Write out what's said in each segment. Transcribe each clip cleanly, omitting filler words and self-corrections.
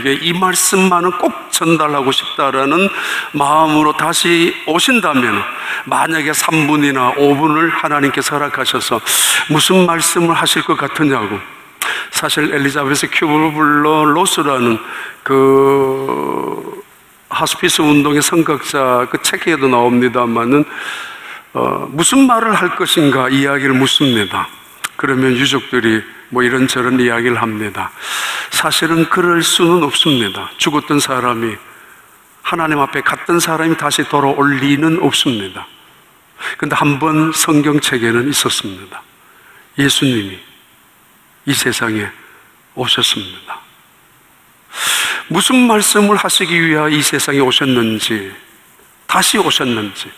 이 말씀만은 꼭 전달하고 싶다라는 마음으로 다시 오신다면, 만약에 3분이나 5분을 하나님께서 허락하셔서 무슨 말씀을 하실 것 같으냐고. 사실 엘리자베스 큐블러 로스라는 그 하스피스 운동의 선각자 그 책에도 나옵니다만은 무슨 말을 할 것인가 이야기를 묻습니다. 그러면 유족들이 뭐 이런저런 이야기를 합니다. 사실은 그럴 수는 없습니다. 죽었던 사람이, 하나님 앞에 갔던 사람이 다시 돌아올 리는 없습니다. 그런데 한 번 성경책에는 있었습니다. 예수님이 이 세상에 오셨습니다. 무슨 말씀을 하시기 위하여 이 세상에 오셨는지, 다시 오셨는지,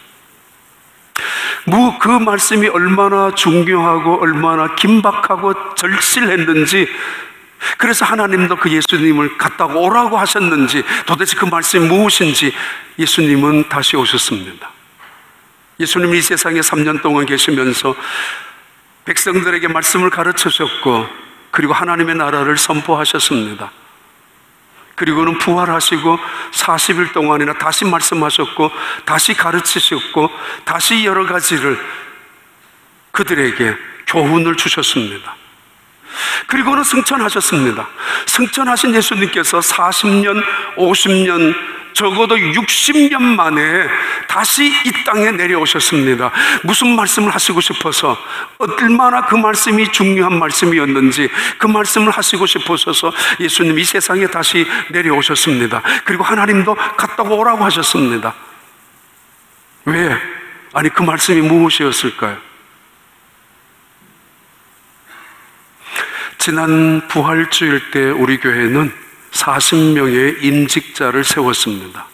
그 말씀이 얼마나 중요하고 얼마나 긴박하고 절실했는지, 그래서 하나님도 그 예수님을 갔다가 오라고 하셨는지, 도대체 그 말씀이 무엇인지 예수님은 다시 오셨습니다. 예수님이 이 세상에 3년 동안 계시면서 백성들에게 말씀을 가르쳐 주셨고, 그리고 하나님의 나라를 선포하셨습니다. 그리고는 부활하시고 40일 동안이나 다시 말씀하셨고, 다시 가르치셨고, 다시 여러 가지를 그들에게 교훈을 주셨습니다. 그리고는 승천하셨습니다. 승천하신 예수님께서 40년, 50년, 적어도 60년 만에 다시 이 땅에 내려오셨습니다. 무슨 말씀을 하시고 싶어서, 얼마나 그 말씀이 중요한 말씀이었는지 그 말씀을 하시고 싶으셔서 예수님이 이 세상에 다시 내려오셨습니다. 그리고 하나님도 갔다가 오라고 하셨습니다. 왜? 아니, 그 말씀이 무엇이었을까요? 지난 부활주일 때 우리 교회는 40명의 임직자를 세웠습니다.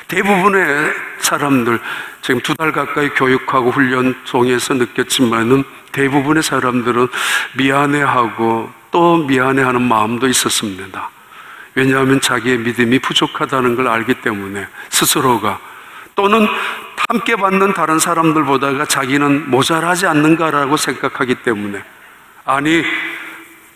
대부분의 사람들, 지금 2달 가까이 교육하고 훈련 통해서 느꼈지만은 대부분의 사람들은 미안해하고 또 미안해하는 마음도 있었습니다. 왜냐하면 자기의 믿음이 부족하다는 걸 알기 때문에, 스스로가, 또는 함께 받는 다른 사람들보다가 자기는 모자라지 않는가라고 생각하기 때문에, 아니,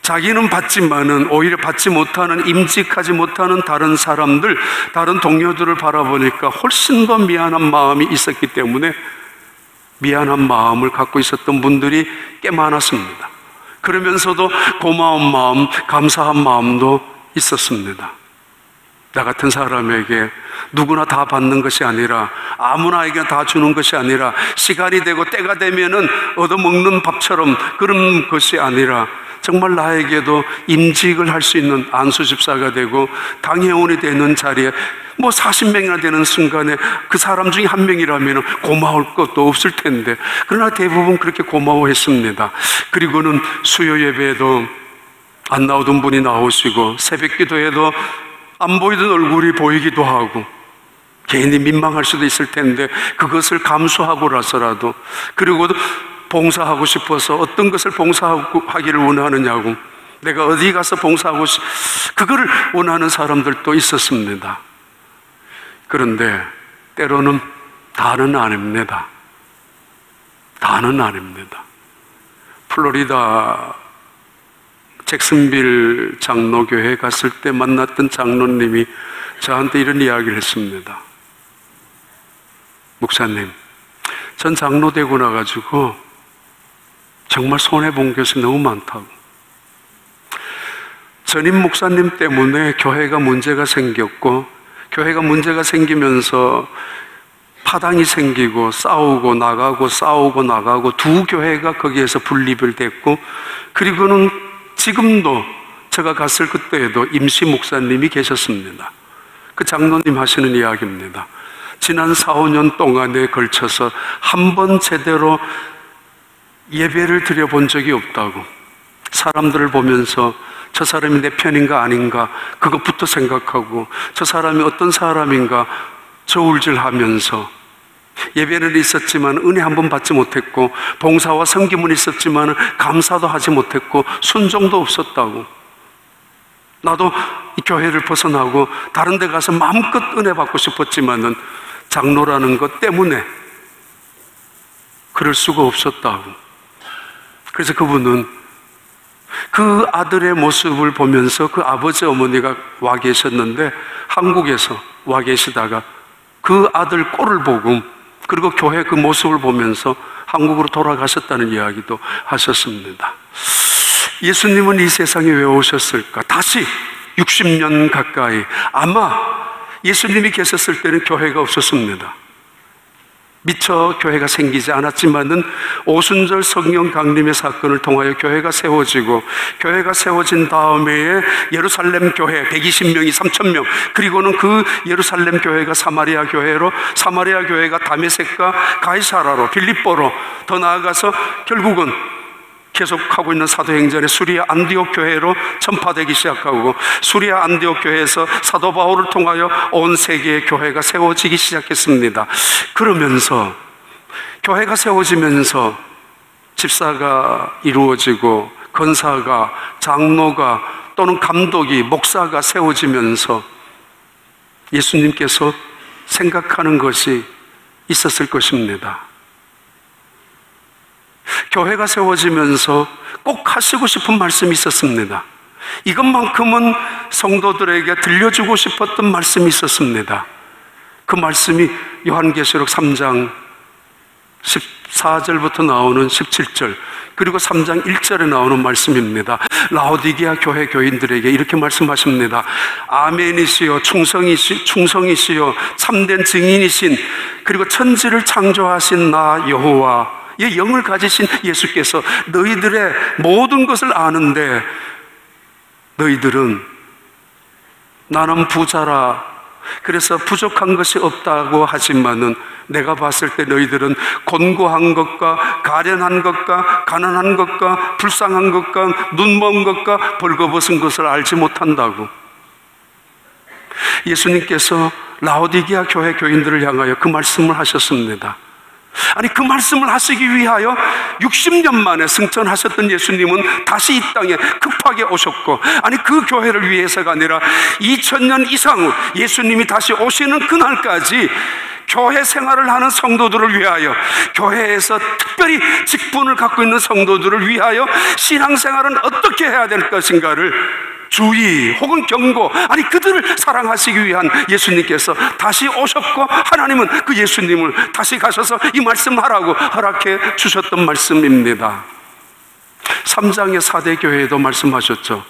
자기는 받지만은 오히려 받지 못하는, 임직하지 못하는 다른 사람들, 다른 동료들을 바라보니까 훨씬 더 미안한 마음이 있었기 때문에 미안한 마음을 갖고 있었던 분들이 꽤 많았습니다. 그러면서도 고마운 마음, 감사한 마음도 있었습니다. 나 같은 사람에게 누구나 다 받는 것이 아니라, 아무나에게 다 주는 것이 아니라, 시간이 되고 때가 되면은 얻어먹는 밥처럼 그런 것이 아니라, 정말 나에게도 임직을 할 수 있는 안수집사가 되고 당회원이 되는 자리에 40명이나 되는 순간에 그 사람 중에 한 명이라면 고마울 것도 없을 텐데, 그러나 대부분 그렇게 고마워했습니다. 그리고는 수요 예배에도 안 나오던 분이 나오시고, 새벽 기도에도 안 보이던 얼굴이 보이기도 하고, 개인이 민망할 수도 있을 텐데 그것을 감수하고라서라도, 그리고 봉사하고 싶어서 어떤 것을 봉사하기를 원하느냐고, 내가 어디 가서 봉사하고 그거를 원하는 사람들도 있었습니다. 그런데 때로는 다는 아닙니다. 다는 아닙니다. 플로리다 잭슨빌 장로교회에 갔을 때 만났던 장로님이 저한테 이런 이야기를 했습니다. 목사님, 전 장로 되고 나가지고 정말 손해본 것이 너무 많다고. 전임 목사님 때문에 교회가 문제가 생겼고, 교회가 문제가 생기면서 파당이 생기고 싸우고 나가고 싸우고 나가고, 두 교회가 거기에서 분리됐고, 그리고는 지금도 제가 갔을 그때에도 임시 목사님이 계셨습니다. 그 장로님 하시는 이야기입니다. 지난 4, 5년 동안에 걸쳐서 한 번 제대로 예배를 드려본 적이 없다고. 사람들을 보면서 저 사람이 내 편인가 아닌가 그것부터 생각하고, 저 사람이 어떤 사람인가 저울질하면서, 예배는 있었지만 은혜 한 번 받지 못했고, 봉사와 섬김은 있었지만 감사도 하지 못했고, 순종도 없었다고. 나도 이 교회를 벗어나고 다른 데 가서 마음껏 은혜 받고 싶었지만은 장로라는 것 때문에 그럴 수가 없었다고. 그래서 그분은 그 아들의 모습을 보면서 그 아버지 어머니가 와 계셨는데 한국에서 와 계시다가 그 아들 꼴을 보고 그리고 교회 그 모습을 보면서 한국으로 돌아가셨다는 이야기도 하셨습니다. 예수님은 이 세상에 왜 오셨을까? 다시 60년 가까이. 아마 예수님이 계셨을 때는 교회가 없었습니다. 미처 교회가 생기지 않았지만은 오순절 성령 강림의 사건을 통하여 교회가 세워지고, 교회가 세워진 다음에 예루살렘 교회 120명이 3,000명, 그리고는 그 예루살렘 교회가 사마리아 교회로, 사마리아 교회가 다메섹과 가이사라로, 빌립보로, 더 나아가서 결국은 계속하고 있는 사도행전의 수리아 안디옥 교회로 전파되기 시작하고, 수리아 안디옥 교회에서 사도 바울을 통하여 온 세계의 교회가 세워지기 시작했습니다. 그러면서 교회가 세워지면서 집사가 이루어지고 권사가, 장로가 또는 감독이, 목사가 세워지면서 예수님께서 생각하는 것이 있었을 것입니다. 교회가 세워지면서 꼭 하시고 싶은 말씀이 있었습니다. 이것만큼은 성도들에게 들려주고 싶었던 말씀이 있었습니다. 그 말씀이 요한계시록 3장 14절부터 나오는 17절, 그리고 3장 1절에 나오는 말씀입니다. 라오디게아 교회 교인들에게 이렇게 말씀하십니다. 아멘이시여, 충성이시여, 참된 증인이신, 그리고 천지를 창조하신 나 여호와, 이 영을 가지신 예수께서 너희들의 모든 것을 아는데, 너희들은 나는 부자라, 그래서 부족한 것이 없다고 하지만은 내가 봤을 때 너희들은 곤고한 것과 가련한 것과 가난한 것과 불쌍한 것과 눈먼 것과 벌거벗은 것을 알지 못한다고. 예수님께서 라오디게아 교회 교인들을 향하여 그 말씀을 하셨습니다. 아니, 그 말씀을 하시기 위하여 60년 만에 승천하셨던 예수님은 다시 이 땅에 급하게 오셨고, 아니 그 교회를 위해서가 아니라 2000년 이상 후 예수님이 다시 오시는 그날까지 교회 생활을 하는 성도들을 위하여, 교회에서 특별히 직분을 갖고 있는 성도들을 위하여 신앙생활은 어떻게 해야 될 것인가를 주의 혹은 경고, 아니 그들을 사랑하시기 위한 예수님께서 다시 오셨고, 하나님은 그 예수님을 다시 가셔서 이 말씀하라고 허락해 주셨던 말씀입니다. 3장의 4대 교회에도 말씀하셨죠.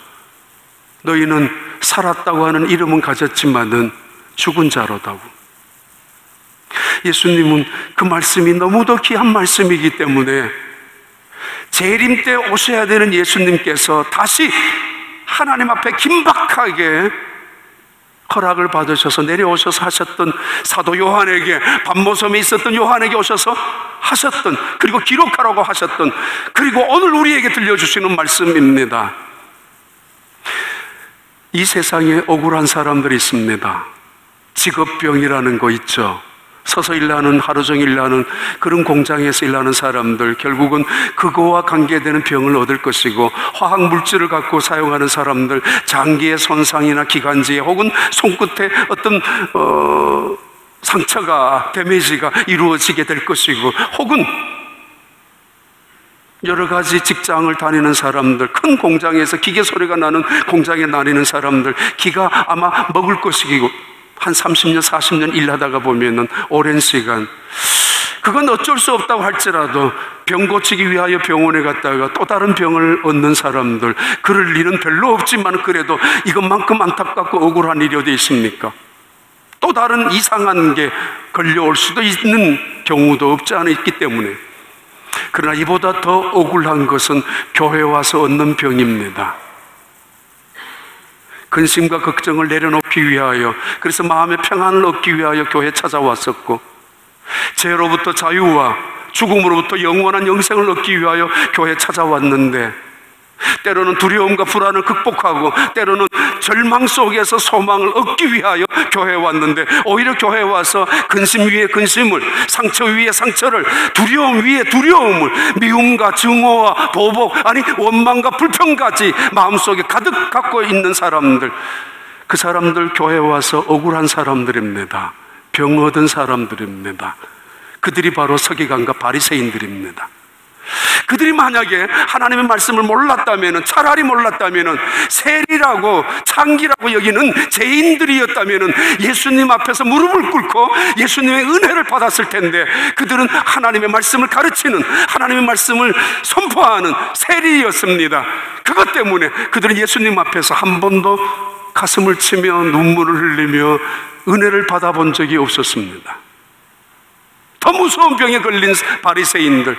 너희는 살았다고 하는 이름은 가졌지만은 죽은 자로다고. 예수님은 그 말씀이 너무도 귀한 말씀이기 때문에 재림 때 오셔야 되는 예수님께서 다시 하나님 앞에 긴박하게 허락을 받으셔서 내려오셔서 하셨던, 사도 요한에게, 반모섬에 있었던 요한에게 오셔서 하셨던, 그리고 기록하라고 하셨던, 그리고 오늘 우리에게 들려주시는 말씀입니다. 이 세상에 억울한 사람들이 있습니다. 직업병이라는 거 있죠. 서서 일하는, 하루 종일 일하는 그런 공장에서 일하는 사람들, 결국은 그거와 관계되는 병을 얻을 것이고, 화학물질을 갖고 사용하는 사람들, 장기의 손상이나 기관지에 혹은 손끝에 어떤 상처가, 데미지가 이루어지게 될 것이고, 혹은 여러 가지 직장을 다니는 사람들, 큰 공장에서 기계 소리가 나는 공장에 다니는 사람들, 기가 아마 먹을 것이고, 한 30년, 40년 일하다가 보면은 오랜 시간, 그건 어쩔 수 없다고 할지라도 병 고치기 위하여 병원에 갔다가 또 다른 병을 얻는 사람들, 그럴 일은 별로 없지만 그래도 이것만큼 안타깝고 억울한 일이 어디 있습니까? 또 다른 이상한 게 걸려올 수도 있는 경우도 없지 않아 있기 때문에. 그러나 이보다 더 억울한 것은 교회에 와서 얻는 병입니다. 근심과 걱정을 내려놓기 위하여, 그래서 마음의 평안을 얻기 위하여 교회에 찾아왔었고, 죄로부터 자유와 죽음으로부터 영원한 영생을 얻기 위하여 교회에 찾아왔는데, 때로는 두려움과 불안을 극복하고 때로는 절망 속에서 소망을 얻기 위하여 교회에 왔는데, 오히려 교회에 와서 근심 위에 근심을, 상처 위에 상처를, 두려움 위에 두려움을, 미움과 증오와 보복, 아니 원망과 불평까지 마음속에 가득 갖고 있는 사람들, 그 사람들 교회에 와서 억울한 사람들입니다. 병 얻은 사람들입니다. 그들이 바로 서기관과 바리새인들입니다. 그들이 만약에 하나님의 말씀을 몰랐다면, 차라리 몰랐다면, 세리라고 창기라고 여기는 죄인들이었다면 예수님 앞에서 무릎을 꿇고 예수님의 은혜를 받았을 텐데, 그들은 하나님의 말씀을 가르치는, 하나님의 말씀을 선포하는 세리였습니다. 그것 때문에 그들은 예수님 앞에서 한 번도 가슴을 치며 눈물을 흘리며 은혜를 받아본 적이 없었습니다. 더 무서운 병에 걸린 바리새인들,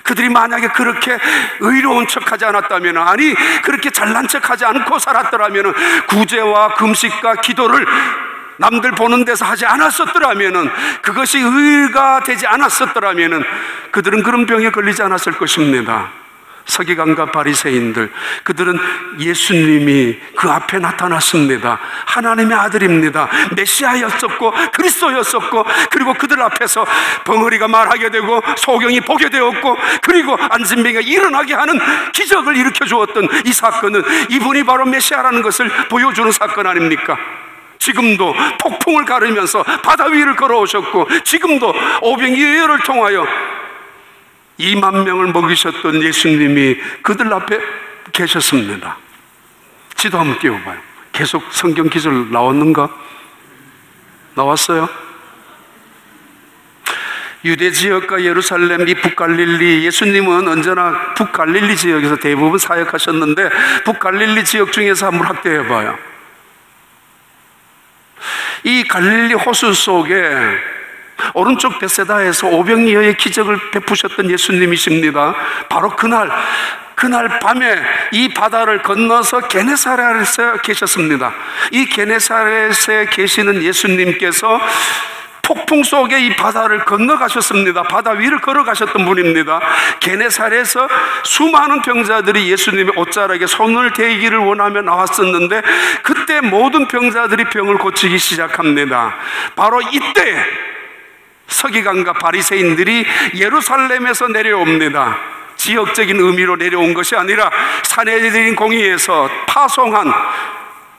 그들이 만약에 그렇게 의로운 척하지 않았다면, 아니 그렇게 잘난 척하지 않고 살았더라면, 구제와 금식과 기도를 남들 보는 데서 하지 않았었더라면, 그것이 의가 되지 않았었더라면 그들은 그런 병에 걸리지 않았을 것입니다. 서기관과 바리새인들, 그들은 예수님이 그 앞에 나타났습니다. 하나님의 아들입니다. 메시아였었고 그리스도였었고, 그리고 그들 앞에서 벙어리가 말하게 되고 소경이 보게 되었고, 그리고 안진뱅이가 일어나게 하는 기적을 일으켜 주었던 이 사건은 이분이 바로 메시아라는 것을 보여주는 사건 아닙니까? 지금도 폭풍을 가르면서 바다 위를 걸어오셨고, 지금도 오병이어를 통하여 2만 명을 먹이셨던 예수님이 그들 앞에 계셨습니다. 지도 한번 띄워봐요. 계속 성경 기절 나왔는가? 나왔어요? 유대 지역과 예루살렘, 이 북갈릴리, 예수님은 언제나 북갈릴리 지역에서 대부분 사역하셨는데, 북갈릴리 지역 중에서 한번 확대해봐요. 이 갈릴리 호수 속에 오른쪽 베세다에서 오병이어의 기적을 베푸셨던 예수님이십니다. 바로 그날 밤에 이 바다를 건너서 게네사렛에 계셨습니다. 이 게네사렛에 계시는 예수님께서 폭풍 속에 이 바다를 건너가셨습니다. 바다 위를 걸어가셨던 분입니다. 게네사렛에서 수많은 병자들이 예수님의 옷자락에 손을 대기를 원하며 나왔었는데, 그때 모든 병자들이 병을 고치기 시작합니다. 바로 이때 서기관과 바리새인들이 예루살렘에서 내려옵니다. 지역적인 의미로 내려온 것이 아니라 산헤드린 공의에서 파송한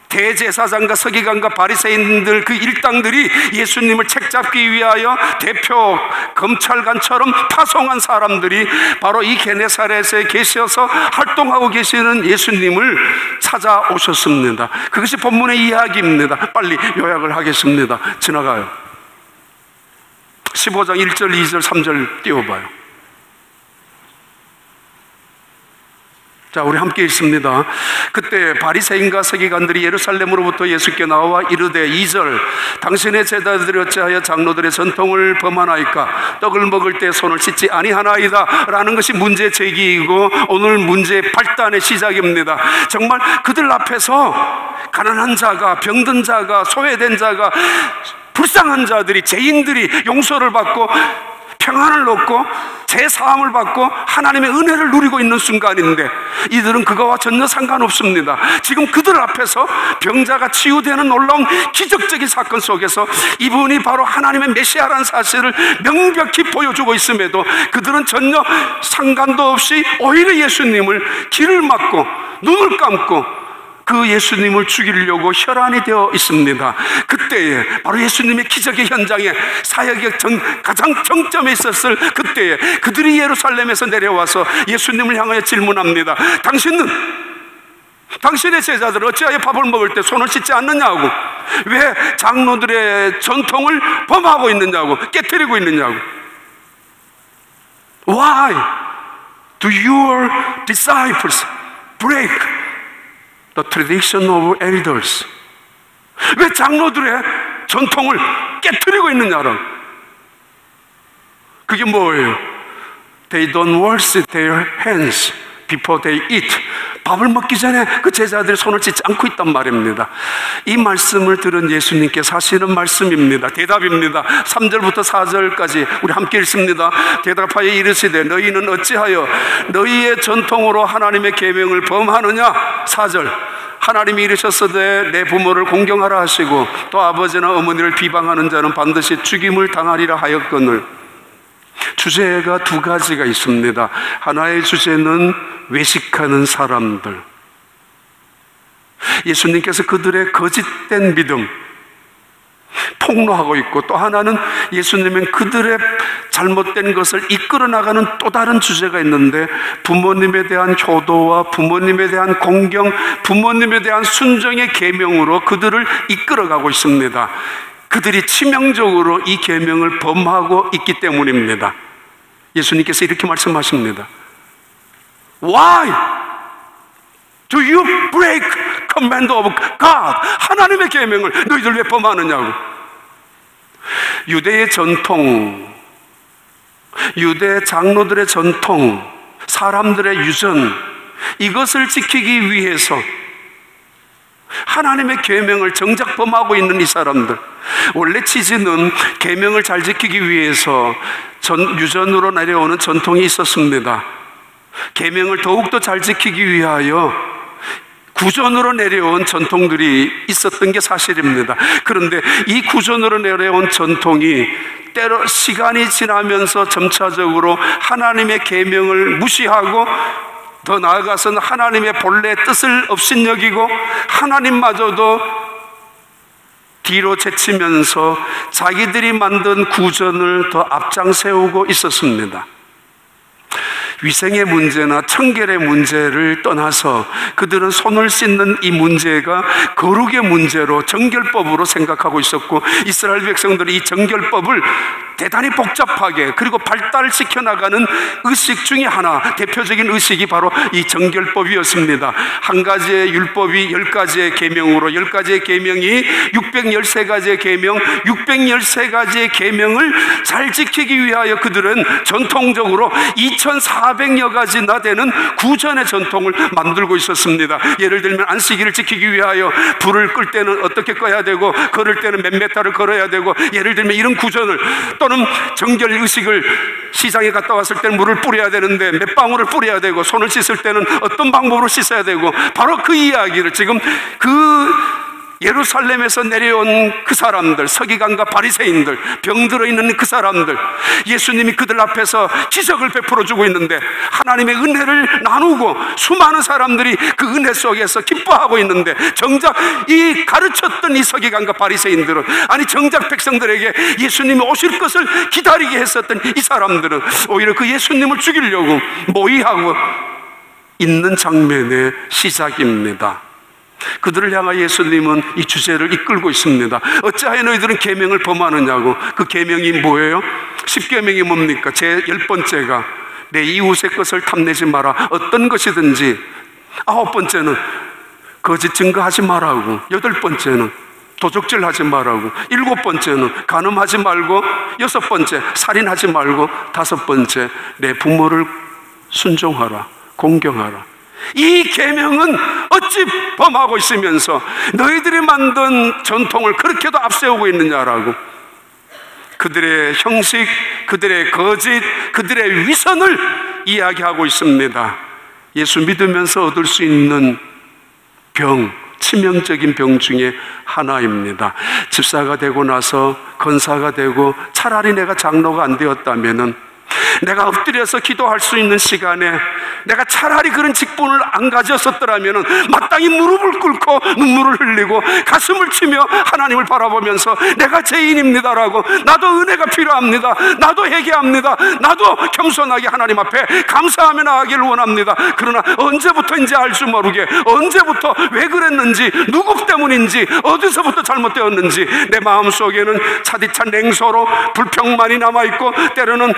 대제사장과 서기관과 바리새인들, 그 일당들이 예수님을 책잡기 위하여 대표 검찰관처럼 파송한 사람들이 바로 이 게네사렛에 계셔서 활동하고 계시는 예수님을 찾아오셨습니다. 그것이 본문의 이야기입니다. 빨리 요약을 하겠습니다. 지나가요. 15장 1절, 2절, 3절 띄워봐요. 자, 우리 함께 읽습니다. 그때 바리새인과 서기관들이 예루살렘으로부터 예수께 나와 이르되 2절, 당신의 제자들이 어찌하여 장로들의 전통을 범하나이까? 떡을 먹을 때 손을 씻지 아니하나이다 라는 것이 문제 제기이고, 오늘 문제 발단의 시작입니다. 정말 그들 앞에서 가난한 자가, 병든 자가, 소외된 자가, 불쌍한 자들이, 죄인들이 용서를 받고 평안을 얻고 제사함을 받고 하나님의 은혜를 누리고 있는 순간인데, 이들은 그거와 전혀 상관없습니다. 지금 그들 앞에서 병자가 치유되는 놀라운 기적적인 사건 속에서 이분이 바로 하나님의 메시아라는 사실을 명백히 보여주고 있음에도 그들은 전혀 상관도 없이 오히려 예수님을 길을 막고 눈을 감고 그 예수님을 죽이려고 혈안이 되어 있습니다. 그때에 바로 예수님의 기적의 현장에, 사역의 가장 정점에 있었을 그때에 그들이 예루살렘에서 내려와서 예수님을 향하여 질문합니다. 당신의 제자들 어찌하여 밥을 먹을 때 손을 씻지 않느냐고, 왜 장로들의 전통을 범하고 있느냐고, 깨뜨리고 있느냐고. Why do your disciples break the tradition of elders? 왜 장로들의 전통을 깨뜨리고 있느냐라고. 그게 뭐예요? They don't wash their hands before they eat. 밥을 먹기 전에 그 제자들이 손을 씻지 않고 있단 말입니다. 이 말씀을 들은 예수님께서 하시는 말씀입니다. 대답입니다. 3절부터 4절까지 우리 함께 읽습니다. 대답하여 이르시되 너희는 어찌하여 너희의 전통으로 하나님의 계명을 범하느냐. 4절, 하나님이 이르셨으되 내 부모를 공경하라 하시고 또 아버지나 어머니를 비방하는 자는 반드시 죽임을 당하리라 하였거늘. 주제가 두 가지가 있습니다. 하나의 주제는 외식하는 사람들. 예수님께서 그들의 거짓된 믿음, 폭로하고 있고, 또 하나는 예수님은 그들의 잘못된 것을 이끌어 나가는 또 다른 주제가 있는데, 부모님에 대한 효도와 부모님에 대한 공경, 부모님에 대한 순종의 계명으로 그들을 이끌어가고 있습니다. 그들이 치명적으로 이 계명을 범하고 있기 때문입니다. 예수님께서 이렇게 말씀하십니다. Why do you break command of God? 하나님의 계명을 너희들 왜 범하느냐고. 유대의 전통, 유대 장로들의 전통, 사람들의 유전, 이것을 지키기 위해서 하나님의 계명을 정작 범하고 있는 이 사람들, 원래 취지는 계명을 잘 지키기 위해서 유전으로 내려오는 전통이 있었습니다. 계명을 더욱더 잘 지키기 위하여 구전으로 내려온 전통들이 있었던 게 사실입니다. 그런데 이 구전으로 내려온 전통이 때로 시간이 지나면서 점차적으로 하나님의 계명을 무시하고, 더 나아가서는 하나님의 본래 뜻을 업신여기고 하나님마저도 뒤로 제치면서 자기들이 만든 구전을 더 앞장 세우고 있었습니다. 위생의 문제나 청결의 문제를 떠나서 그들은 손을 씻는 이 문제가 거룩의 문제로, 정결법으로 생각하고 있었고, 이스라엘 백성들이 이 정결법을 대단히 복잡하게 그리고 발달시켜 나가는 의식 중에 하나, 대표적인 의식이 바로 이 정결법이었습니다. 한 가지의 율법이 10가지의 계명으로, 10가지의 계명이 613가지의 계명, 613가지의 계명을 잘 지키기 위하여 그들은 전통적으로 2400여 가지나 되는 구전의 전통을 만들고 있었습니다. 예를 들면 안식일을 지키기 위하여 불을 끌 때는 어떻게 꺼야 되고, 걸을 때는 몇 메타를 걸어야 되고, 예를 들면 이런 구전을, 또는 정결 의식을, 시장에 갔다 왔을 때는 물을 뿌려야 되는데 몇 방울을 뿌려야 되고, 손을 씻을 때는 어떤 방법으로 씻어야 되고, 바로 그 이야기를 지금 그 예루살렘에서 내려온 그 사람들, 서기관과 바리새인들, 병들어 있는 그 사람들, 예수님이 그들 앞에서 기적을 베풀어 주고 있는데 하나님의 은혜를 나누고 수많은 사람들이 그 은혜 속에서 기뻐하고 있는데, 정작 이 가르쳤던 이 서기관과 바리새인들은, 아니 정작 백성들에게 예수님이 오실 것을 기다리게 했었던 이 사람들은 오히려 그 예수님을 죽이려고 모의하고 있는 장면의 시작입니다. 그들을 향하여 예수님은 이 주제를 이끌고 있습니다. 어찌하여 너희들은 계명을 범하느냐고. 그 계명이 뭐예요? 10계명이 뭡니까? 제 10번째가 내 이웃의 것을 탐내지 마라. 어떤 것이든지. 9번째는 거짓 증거하지 말라고. 8번째는 도적질하지 말라고. 7번째는 간음하지 말고. 6번째 살인하지 말고. 5번째 내 부모를 순종하라, 공경하라. 이 계명은 어찌 범하고 있으면서 너희들이 만든 전통을 그렇게도 앞세우고 있느냐라고. 그들의 형식, 그들의 거짓, 그들의 위선을 이야기하고 있습니다. 예수 믿으면서 얻을 수 있는 병, 치명적인 병 중에 하나입니다. 집사가 되고 나서 건사가 되고 차라리 내가 장로가 안 되었다면은, 내가 엎드려서 기도할 수 있는 시간에 내가 차라리 그런 직분을 안 가졌었더라면 마땅히 무릎을 꿇고 눈물을 흘리고 가슴을 치며 하나님을 바라보면서 내가 죄인입니다라고, 나도 은혜가 필요합니다, 나도 회개합니다, 나도 겸손하게 하나님 앞에 감사하며 나아가기를 원합니다. 그러나 언제부터인지 알 줄 모르게, 언제부터 왜 그랬는지, 누구 때문인지, 어디서부터 잘못되었는지 내 마음속에는 차디찬 냉소로 불평만이 남아있고, 때로는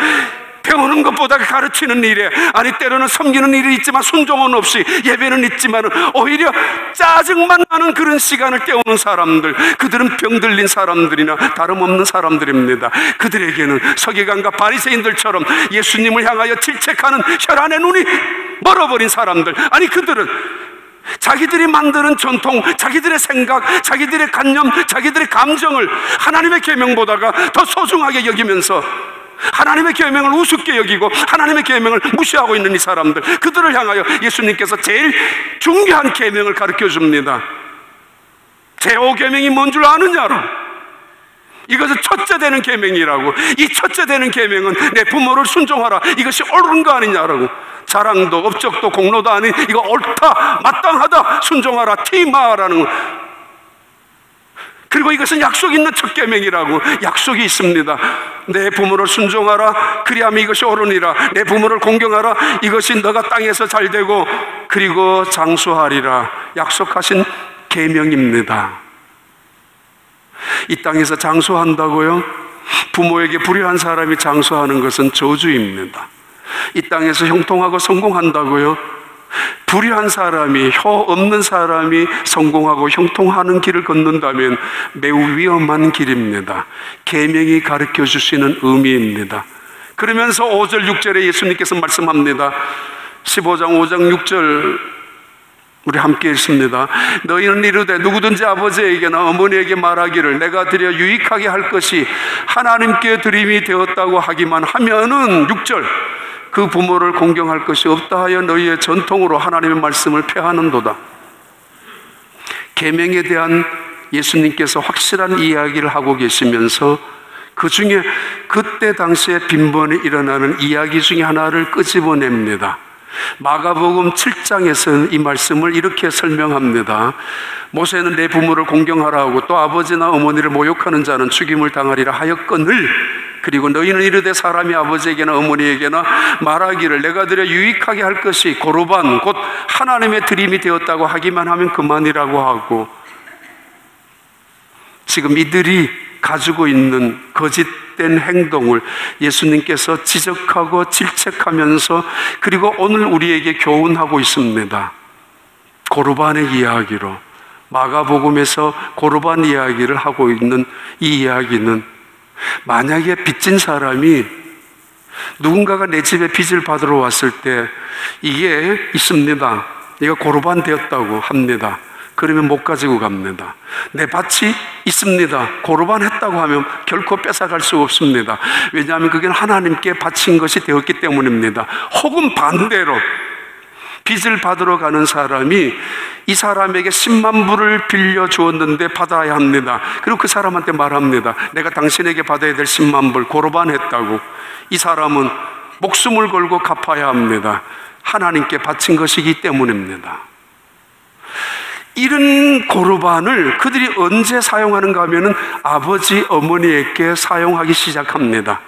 배우는 것보다 가르치는 일에, 아니 때로는 섬기는 일이 있지만 순종은 없이, 예배는 있지만 오히려 짜증만 나는 그런 시간을 때우는 사람들, 그들은 병들린 사람들이나 다름없는 사람들입니다. 그들에게는 서기관과 바리새인들처럼 예수님을 향하여 질책하는 혈안의 눈이 멀어버린 사람들, 아니 그들은 자기들이 만드는 전통, 자기들의 생각, 자기들의 관념, 자기들의 감정을 하나님의 계명보다가 더 소중하게 여기면서 하나님의 계명을 우습게 여기고 하나님의 계명을 무시하고 있는 이 사람들, 그들을 향하여 예수님께서 제일 중요한 계명을 가르쳐 줍니다. 제5계명이 뭔 줄 아느냐로. 이것은 첫째 되는 계명이라고. 이 첫째 되는 계명은 내 부모를 순종하라, 이것이 옳은 거 아니냐라고. 자랑도 업적도 공로도 아닌 이거 옳다, 마땅하다, 순종하라, 티마라는 그리고 이것은 약속 있는 첫 계명이라고. 약속이 있습니다. 내 부모를 순종하라, 그리하면 이것이 옳으니라. 내 부모를 공경하라, 이것이 너가 땅에서 잘되고 그리고 장수하리라. 약속하신 계명입니다. 이 땅에서 장수한다고요? 부모에게 불의한 사람이 장수하는 것은 저주입니다. 이 땅에서 형통하고 성공한다고요? 불의한 사람이, 혀 없는 사람이 성공하고 형통하는 길을 걷는다면 매우 위험한 길입니다. 계명이 가르쳐 주시는 의미입니다. 그러면서 5절 6절에 예수님께서 말씀합니다. 15장 5장 6절 우리 함께 읽습니다. 너희는 이르되 누구든지 아버지에게나 어머니에게 말하기를 내가 드려 유익하게 할 것이 하나님께 드림이 되었다고 하기만 하면은 6절 그 부모를 공경할 것이 없다 하여 너희의 전통으로 하나님의 말씀을 폐하는도다. 계명에 대한 예수님께서 확실한 이야기를 하고 계시면서 그 중에 그때 당시에 빈번히 일어나는 이야기 중에 하나를 끄집어냅니다. 마가복음 7장에서는 이 말씀을 이렇게 설명합니다. 모세는 내 부모를 공경하라 하고 또 아버지나 어머니를 모욕하는 자는 죽임을 당하리라 하였거늘 그리고 너희는 이르되 사람이 아버지에게나 어머니에게나 말하기를 내가 드려 유익하게 할 것이 고르반 곧 하나님의 드림이 되었다고 하기만 하면 그만이라고 하고, 지금 이들이 가지고 있는 거짓된 행동을 예수님께서 지적하고 질책하면서 그리고 오늘 우리에게 교훈하고 있습니다. 고르반의 이야기로 마가복음에서 고르반 이야기를 하고 있는 이 이야기는 만약에 빚진 사람이 누군가가 내 집에 빚을 받으러 왔을 때 이게 있습니다. 이거 고르반 되었다고 합니다. 그러면 못 가지고 갑니다. 내 밭이 있습니다. 고르반 했다고 하면 결코 뺏어갈 수 없습니다. 왜냐하면 그게 하나님께 바친 것이 되었기 때문입니다. 혹은 반대로 빚을 받으러 가는 사람이 이 사람에게 10만 불을 빌려주었는데 받아야 합니다. 그리고 그 사람한테 말합니다. 내가 당신에게 받아야 될 10만 불 고르반 했다고. 이 사람은 목숨을 걸고 갚아야 합니다. 하나님께 바친 것이기 때문입니다. 이런 고르반을 그들이 언제 사용하는가 하면은 아버지, 어머니에게 사용하기 시작합니다.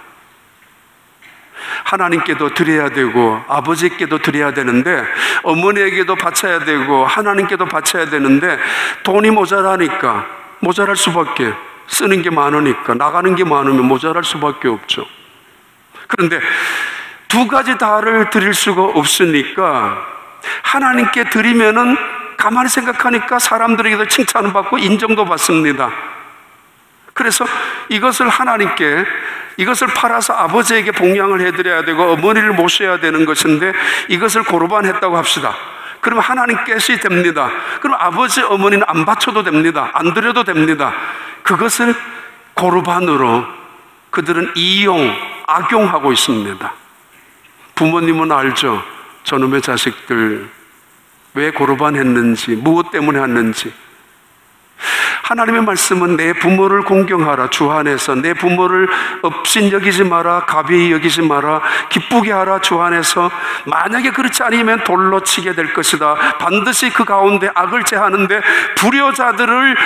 하나님께도 드려야 되고 아버지께도 드려야 되는데 어머니에게도 바쳐야 되고 하나님께도 바쳐야 되는데 돈이 모자라니까 모자랄 수밖에, 쓰는 게 많으니까 나가는 게 많으면 모자랄 수밖에 없죠. 그런데 두 가지 다를 드릴 수가 없으니까 하나님께 드리면은 가만히 생각하니까 사람들에게도 칭찬을 받고 인정도 받습니다. 그래서 이것을 하나님께, 이것을 팔아서 아버지에게 봉양을 해드려야 되고 어머니를 모셔야 되는 것인데 이것을 고르반 했다고 합시다. 그러면 하나님께서 됩니다. 그럼 아버지, 어머니는 안 바쳐도 됩니다. 안 드려도 됩니다. 그것을 고르반으로 그들은 이용, 악용하고 있습니다. 부모님은 알죠. 저놈의 자식들 왜 고르반 했는지, 무엇 때문에 했는지. 하나님의 말씀은 내 부모를 공경하라. 주 안에서 내 부모를 업신여기지 마라, 가벼이 여기지 마라, 기쁘게 하라. 주 안에서 만약에 그렇지 않으면 돌로 치게 될 것이다. 반드시 그 가운데 악을 제하는데 불효자들을,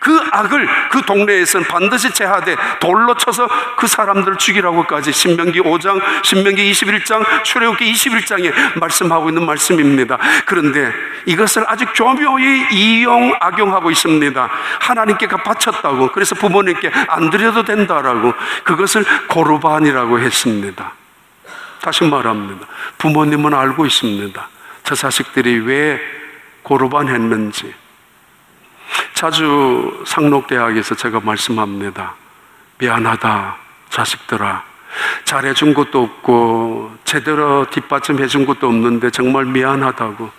그 악을 그 동네에서는 반드시 제하되 돌로 쳐서 그 사람들을 죽이라고까지 신명기 5장, 신명기 21장, 출애굽기 21장에 말씀하고 있는 말씀입니다. 그런데 이것을 아주 교묘히 이용, 악용하고 있습니다. 하나님께 바쳤다고, 그래서 부모님께 안 드려도 된다라고 그것을 고르반이라고 했습니다. 다시 말합니다. 부모님은 알고 있습니다. 저 자식들이 왜 고르반 했는지. 자주 상록대학에서 제가 말씀합니다. 미안하다 자식들아, 잘해준 것도 없고 제대로 뒷받침해 준 것도 없는데 정말 미안하다고.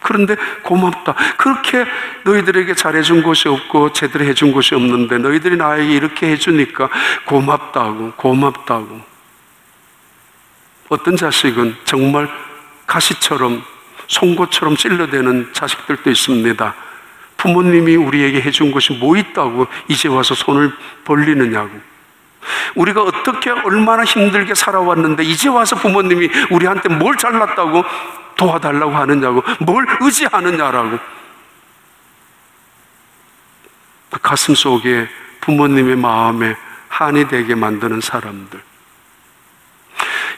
그런데 고맙다. 그렇게 너희들에게 잘해준 것이 없고 제대로 해준 것이 없는데 너희들이 나에게 이렇게 해주니까 고맙다고. 어떤 자식은 정말 가시처럼, 송곳처럼 찔러대는 자식들도 있습니다. 부모님이 우리에게 해준 것이 뭐 있다고 이제 와서 손을 벌리느냐고. 우리가 어떻게 얼마나 힘들게 살아왔는데 이제 와서 부모님이 우리한테 뭘 잘났다고 도와달라고 하느냐고, 뭘 의지하느냐라고. 그 가슴 속에 부모님의 마음에 한이 되게 만드는 사람들.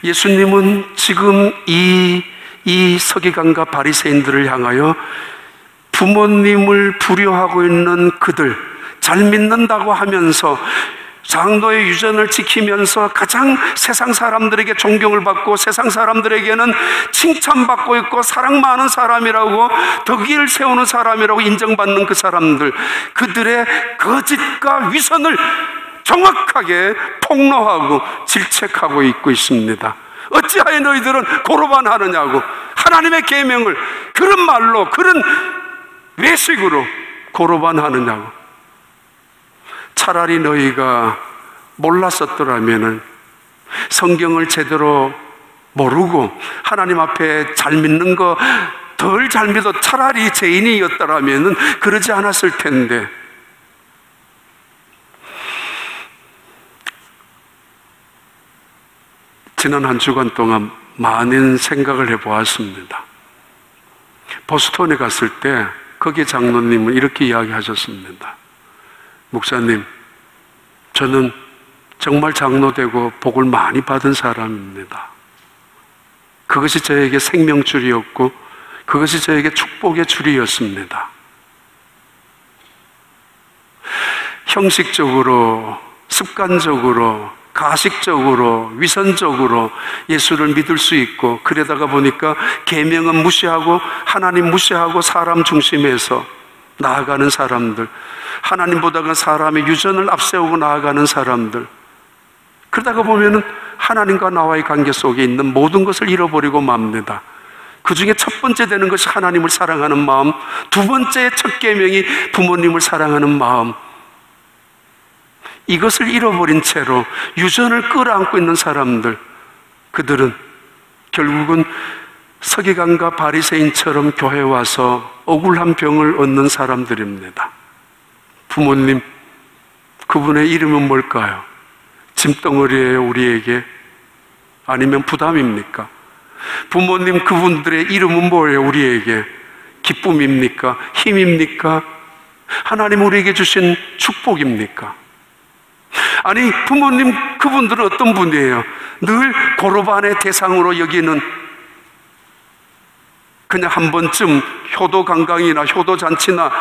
예수님은 지금 이 서기관과 바리새인들을 향하여 부모님을 불효하고 있는 그들, 잘 믿는다고 하면서 장로의 유전을 지키면서 가장 세상 사람들에게 존경을 받고 세상 사람들에게는 칭찬받고 있고 사랑 많은 사람이라고, 덕의를 세우는 사람이라고 인정받는 그 사람들, 그들의 거짓과 위선을 정확하게 폭로하고 질책하고 있고 있습니다. 어찌하여 너희들은 고로반 하느냐고, 하나님의 계명을 그런 말로, 그런 외식으로 고로반 하느냐고. 차라리 너희가 몰랐었더라면은, 성경을 제대로 모르고 하나님 앞에 잘 믿는 거 덜 잘 믿어 차라리 죄인이었더라면은 그러지 않았을 텐데. 지난 한 주간 동안 많은 생각을 해보았습니다. 보스턴에 갔을 때 거기 장로님은 이렇게 이야기하셨습니다. 목사님, 저는 정말 장로되고 복을 많이 받은 사람입니다. 그것이 저에게 생명줄이었고 그것이 저에게 축복의 줄이었습니다. 형식적으로, 습관적으로, 가식적으로, 위선적으로 예수를 믿을 수 있고, 그러다가 보니까 계명은 무시하고 하나님 무시하고 사람 중심에서 나아가는 사람들, 하나님보다가 사람의 유전을 앞세우고 나아가는 사람들, 그러다가 보면은 하나님과 나와의 관계 속에 있는 모든 것을 잃어버리고 맙니다. 그 중에 첫 번째 되는 것이 하나님을 사랑하는 마음, 두 번째 첫 계명이 부모님을 사랑하는 마음, 이것을 잃어버린 채로 유전을 끌어안고 있는 사람들, 그들은 결국은 서기관과 바리새인처럼 교회에 와서 억울한 병을 얻는 사람들입니다. 부모님, 그분의 이름은 뭘까요? 짐덩어리예요, 우리에게? 아니면 부담입니까? 부모님, 그분들의 이름은 뭐예요, 우리에게? 기쁨입니까? 힘입니까? 하나님 우리에게 주신 축복입니까? 아니, 부모님, 그분들은 어떤 분이에요? 늘 고로반의 대상으로 여기는, 그냥 한 번쯤 효도 관광이나 효도 잔치나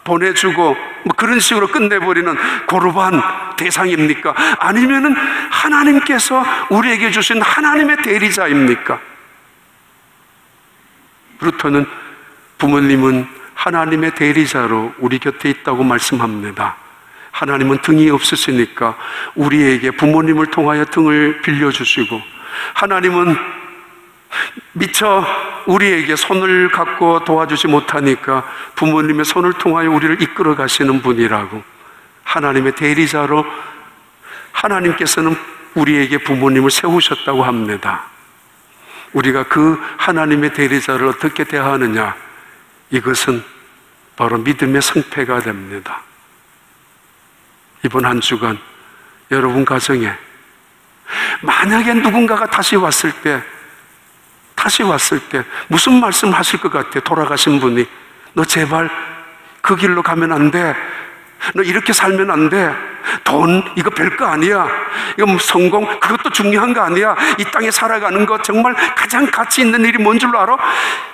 보내주고 뭐 그런 식으로 끝내버리는 고로반 대상입니까? 아니면은 하나님께서 우리에게 주신 하나님의 대리자입니까? 루터는 부모님은 하나님의 대리자로 우리 곁에 있다고 말씀합니다. 하나님은 등이 없으시니까 우리에게 부모님을 통하여 등을 빌려주시고, 하나님은 미처 우리에게 손을 갖고 도와주지 못하니까 부모님의 손을 통하여 우리를 이끌어 가시는 분이라고, 하나님의 대리자로 하나님께서는 우리에게 부모님을 세우셨다고 합니다. 우리가 그 하나님의 대리자를 어떻게 대하느냐, 이것은 바로 믿음의 성패가 됩니다. 이번 한 주간 여러분 가정에 만약에 누군가가 다시 왔을 때 무슨 말씀 하실 것 같아요? 돌아가신 분이, 너 제발 그 길로 가면 안 돼, 너 이렇게 살면 안 돼, 돈 이거 별거 아니야, 이거 뭐 성공 그것도 중요한 거 아니야, 이 땅에 살아가는 거 정말 가장 가치 있는 일이 뭔 줄 알아?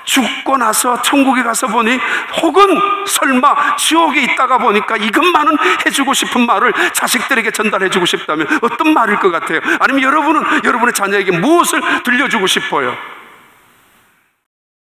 죽고 나서 천국에 가서 보니, 혹은 설마 지옥에 있다가 보니까 이것만은 해주고 싶은 말을 자식들에게 전달해주고 싶다면 어떤 말일 것 같아요? 아니면 여러분은 여러분의 자녀에게 무엇을 들려주고 싶어요?